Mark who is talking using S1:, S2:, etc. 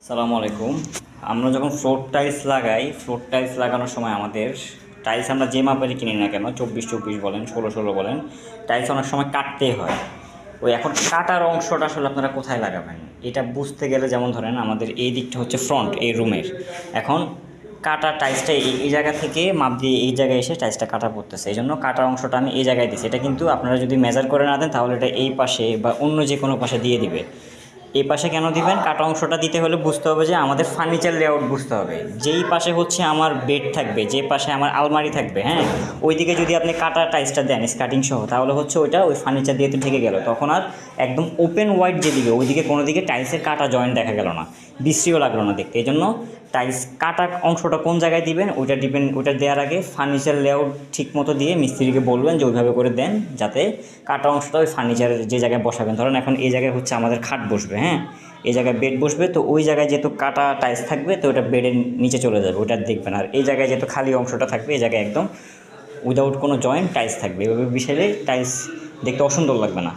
S1: সালামু আলাইকুম। আমরা যখন ফ্লোর টাইলস লাগানোর সময় আমাদের টাইলস আমরা যে মাপেরই কিনি না কেন, 24-24 বলেন, 16-16 বলেন, টাইলস অনেক সময় কাটতেই হয়। ওই এখন কাটার অংশটা আসলে আপনারা কোথায় লাগাবেন এটা বুঝতে গেলে, যেমন ধরেন আমাদের এই দিকটা হচ্ছে ফ্রন্ট এই রুমের। এখন কাটা টাইলসটা এই জায়গা থেকে মাপ দিয়ে এই জায়গায় এসে টাইলসটা কাটা পড়তেছে, এই জন্য কাটার অংশটা আমি এই জায়গায় দিচ্ছি। এটা কিন্তু আপনারা যদি মেজার করে না দেন তাহলে এটা এই পাশে বা অন্য যে কোনো পাশে দিয়ে দিবে। এই পাশে কেন দিবেন? কাটা অংশটা দিতে হলে বুঝতে হবে যে আমাদের ফার্নিচার লেআউট বুঝতে হবে। যেই পাশে হচ্ছে আমার বেড থাকবে, যে পাশে আমার আলমারি থাকবে, হ্যাঁ, ওইদিকে যদি আপনি কাটা টাইলসটা দেন স্কার্টিং সহ, তাহলে হচ্ছে ওইটা ওই ফার্নিচার দিয়ে তো ঢেকে গেল, তখন আর একদম ওপেন ওয়াইড যেদিকে ওইদিকে কোনো দিকে টাইলসের কাটা জয়েন্ট দেখা গেল না, বিশ্রীও লাগলো না দেখতে। এই জন্য টাইলস কাটা অংশটা কোন জায়গায় দিবেন ওইটা দেওয়ার আগে ফার্নিচার লেআউট ঠিক মতো দিয়ে মিস্ত্রিকে বলবেন যে ওইভাবে করে দেন, যাতে কাটা অংশটা ওই ফার্নিচারের যে জায়গায় বসাবেন। ধরেন এখন এই জায়গায় হচ্ছে আমাদের খাট বসবে, হ্যাঁ, এই জায়গায় বেড বসবে, তো ওই জায়গায় যেহেতু কাটা টাইলস থাকবে তো ওটা বেডের নিচে চলে যাবে, ওটা দেখবেন। আর এই জায়গায় যেহেতু খালি অংশটা থাকবে, এই জায়গায় একদম উইদাউট কোনো জয়েন্ট টাইলস থাকবে। এভাবে বিছাইলে টাইলস দেখতে অসুন্দর লাগবে না।